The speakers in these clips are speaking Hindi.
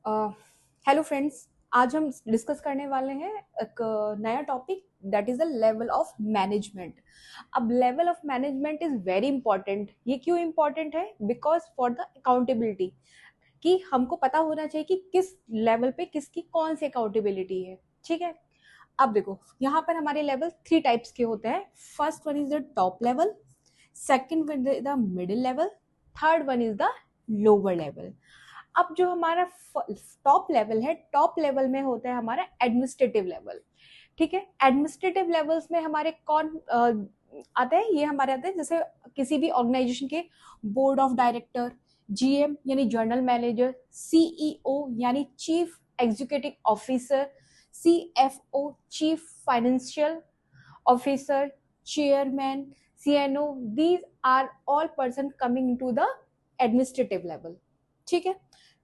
Hello friends. आज हम डिस्कस करने वाले हैं एक नया topic, that is the level of management. अब level of management is very important. ये क्यों इंपॉर्टेंट है? बिकॉज फॉर द अकाउंटेबिलिटी, कि हमको पता होना चाहिए कि किस लेवल पे किसकी कौन सी अकाउंटेबिलिटी है। ठीक है, अब देखो यहाँ पर हमारे लेवल थ्री टाइप्स के होते हैं। First one is the top level, second one is the middle level, third one is the lower level. अब जो हमारा टॉप लेवल है, टॉप लेवल में होता है हमारा एडमिनिस्ट्रेटिव लेवल। ठीक है, एडमिनिस्ट्रेटिव लेवल्स में हमारे कौन आते हैं? ये हमारे आते हैं जैसे किसी भी ऑर्गेनाइजेशन के बोर्ड ऑफ डायरेक्टर, जीएम यानी जनरल मैनेजर, सीईओ यानी chief executive officer, CFO chief financial officer, chairman, CNO. These are all person coming into the administrative level. ठीक है,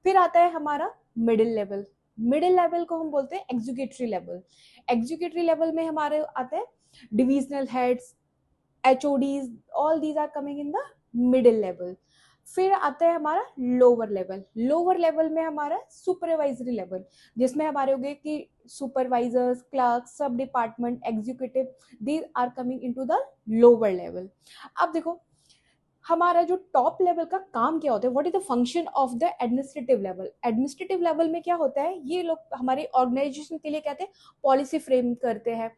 फिर आता है हमारा मिडिल लेवल। मिडिल लेवल को हम बोलते हैं एग्जीक्यूटिव लेवल। एग्जीक्यूटिव लेवल में हमारे आते हैं divisional heads, HODs, all these are coming in the middle level. फिर आता है हमारा लोअर लेवल। लोअर लेवल में हमारा सुपरवाइजरी लेवल, जिसमें हमारे हो गए कि सुपरवाइजर्स, क्लर्क, सब department executive, these are coming into the lower level. अब देखो हमारा जो टॉप लेवल का काम क्या होता है, what is the function of the administrative level. Administrative level में क्या होता है, ये लोग हमारे ऑर्गेनाइजेशन के लिए कहते हैं पॉलिसी फ्रेम करते हैं,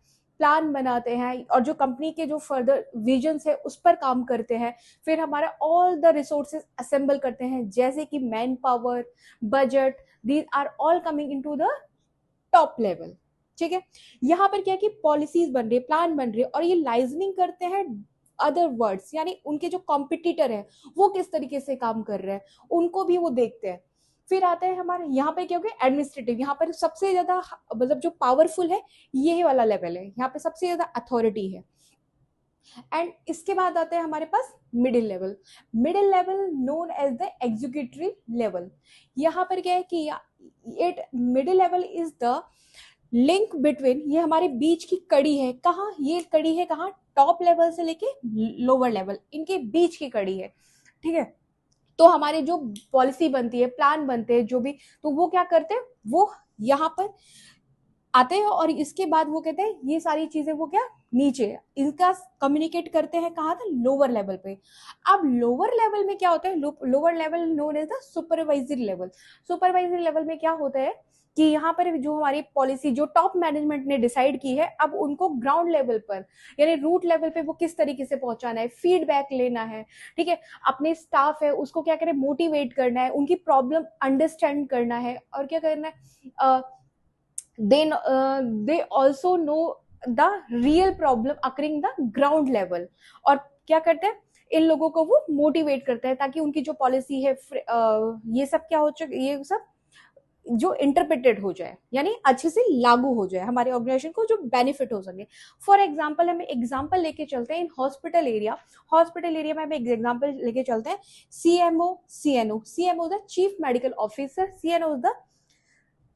प्लान बनाते हैं, और जो कंपनी के जो फर्दर विजन है उस पर काम करते हैं। फिर हमारा ऑल द रिसोर्सेज असेंबल करते हैं, जैसे कि manpower, budget, these are all coming into the top level. ठीक है, यहाँ पर क्या है कि पॉलिसीज बन रही है, प्लान बन रही है, और ये लाइजनिंग करते हैं अदर वर्ड्स, यानी उनके जो कॉम्पिटिटर है वो किस तरीके से काम कर रहे हैं उनको भी वो देखते हैं। फिर आता है हमारे यहाँ पे क्या हो गया एडमिनिस्ट्रेटिव। यहाँ पर सबसे ज्यादा मतलब जो पावरफुल है ये वाला लेवल है, यहाँ पे सबसे ज्यादा अथॉरिटी है। एंड इसके बाद आता है हमारे पास middle level. Middle level known as the executive level. यहाँ पर क्या है कि it middle level is the link between, ये हमारे बीच की कड़ी है। कहाँ ये कड़ी है? कहाँ? टॉप लेवल से लेके लोअर लेवल, इनके बीच की कड़ी है। ठीक है, तो हमारे जो पॉलिसी बनती है, प्लान बनते हैं जो भी, तो वो क्या करते हैं, वो यहाँ पर आते हैं और इसके बाद वो कहते हैं ये सारी चीजें वो क्या नीचे इनका कम्युनिकेट करते हैं। कहाँ था? लोअर लेवल पे। अब लोअर लेवल में क्या होता है? Lower level known as the supervisory level. Supervisory level में क्या होता है कि यहाँ पर जो हमारी पॉलिसी जो टॉप मैनेजमेंट ने डिसाइड की है, अब उनको ग्राउंड लेवल पर यानी रूट लेवल पे वो किस तरीके से पहुंचाना है, फीडबैक लेना है। ठीक है, अपने स्टाफ है उसको क्या करें, मोटिवेट करना है, उनकी प्रॉब्लम अंडरस्टैंड करना है, और क्या करना है, they also know the real problem occurring the ground level। और क्या करते हैं, इन लोगों को वो मोटिवेट करता है ताकि उनकी जो पॉलिसी है ये सब क्या हो चुके, ये सब जो इंटरप्रेटेड हो जाए, यानी अच्छे से लागू हो जाए हमारे ऑर्गेनाइजेशन को, जो बेनिफिट हो सके। फॉर एग्जाम्पल हम एग्जाम्पल लेके चलते हैं in hospital area. Hospital area में हम एक एग्जाम्पल लेके चलते हैं, CMO, CNO. CMO the chief medical officer, CNO the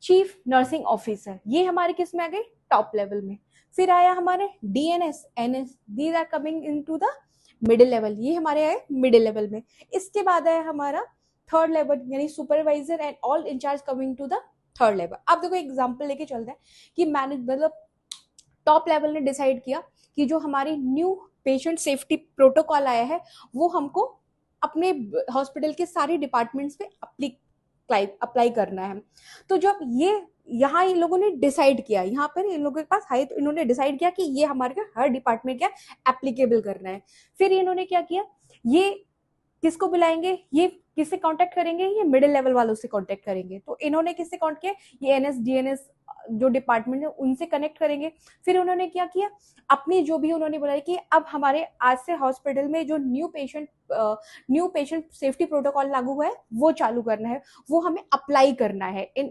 chief nursing officer. ये हमारे किस में आ गए? टॉप लेवल में। फिर आया हमारे DNS, NS, these are coming into the middle level. ये हमारे आए मिडिल लेवल में। इसके बाद आया हमारा थर्ड लेवल, यानी supervisor and all incharge coming to the third level. अब देखो एग्जांपल लेके चलते हैं कि मैनेज मतलब टॉप लेवल ने डिसाइड किया कि जो हमारी न्यू पेशेंट सेफ्टी प्रोटोकॉल आया है वो हमको अपने हॉस्पिटल के सारे डिपार्टमेंट्स पे अप्लाई करना है। तो जब ये यहाँ इन लोगों ने डिसाइड किया, यहाँ पर इन लोगों के पास है, तो इन्होंने डिसाइड किया कि ये हमारे हर डिपार्टमेंट क्या एप्लीकेबल करना है। फिर इन्होंने क्या किया, ये किसको बुलाएंगे, ये किससे कांटेक्ट करेंगे, ये मिडिल लेवल वालों से कांटेक्ट करेंगे। तो इन्होंने किससे कांटेक्ट किया, ये एनएस डीएनएस जो डिपार्टमेंट है उनसे कनेक्ट करेंगे। फिर उन्होंने क्या किया, अपनी जो भी उन्होंने बोला कि अब हमारे आज से हॉस्पिटल में जो न्यू पेशेंट सेफ्टी प्रोटोकॉल लागू हुआ है वो चालू करना है, वो हमें अप्लाई करना है इन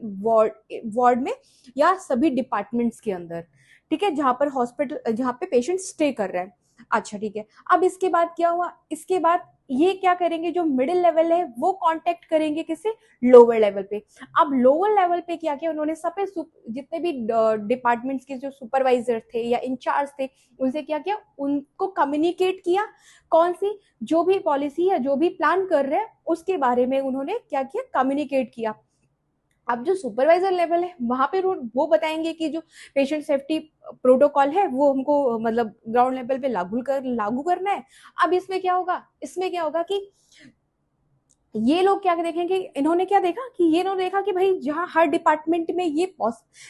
वार्ड में या सभी डिपार्टमेंट्स के अंदर। ठीक है, जहां पर हॉस्पिटल, जहां पे पेशेंट स्टे कर रहा है। अच्छा ठीक है, अब इसके बाद क्या हुआ, इसके बाद ये क्या करेंगे, जो मिडिल लेवल है वो कांटेक्ट करेंगे किससे, लोअर लेवल पे। अब लोअर लेवल पे क्या किया उन्होंने, सब जितने भी डिपार्टमेंट्स के जो सुपरवाइजर थे या इंचार्ज थे उनसे क्या किया, उनको कम्युनिकेट किया, कौन सी जो भी पॉलिसी या जो भी प्लान कर रहे हैं उसके बारे में उन्होंने क्या किया, कम्युनिकेट किया। अब जो सुपरवाइजर लेवल है वहां पे वो बताएंगे कि जो पेशेंट सेफ्टी प्रोटोकॉल है वो हमको मतलब ग्राउंड लेवल पे लागू करना है। अब इसमें क्या होगा कि ये लोग क्या देखेंगे, इन्होंने क्या देखा कि ये इन्होंने देखा कि भाई जहां हर डिपार्टमेंट में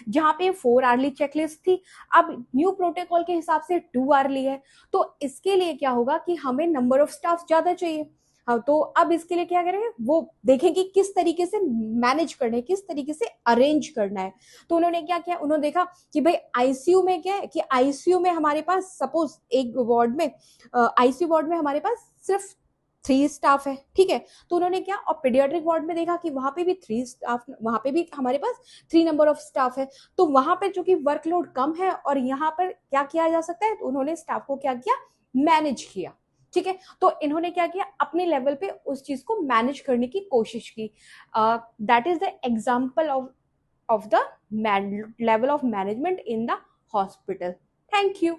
जहां पे 4 आवर्ली चेकलिस्ट थी, अब न्यू प्रोटोकॉल के हिसाब से 2 आवर्ली है। तो इसके लिए क्या होगा कि हमें नंबर ऑफ स्टाफ ज्यादा चाहिए। हाँ, तो अब इसके लिए क्या करेंगे, वो देखेंगे किस तरीके से मैनेज करना है, किस तरीके से अरेंज करना है। तो उन्होंने क्या किया, उन्होंने देखा कि भाई आईसीयू में क्या है कि आईसीयू में हमारे पास सपोज एक वार्ड में, आईसीयू वार्ड में हमारे पास सिर्फ 3 स्टाफ है, ठीक है। तो उन्होंने क्या, और पीडियाट्रिक वार्ड में देखा कि वहां पे भी 3 स्टाफ, वहां पे भी हमारे पास 3 नंबर ऑफ स्टाफ है। तो वहां पर चूंकि वर्कलोड कम है और यहाँ पर क्या किया जा सकता है, तो उन्होंने स्टाफ को क्या किया, मैनेज किया, ठीक है। तो इन्होंने क्या किया, अपने लेवल पे उस चीज को मैनेज करने की कोशिश की। That is the example of the level of management in the hospital. Thank you.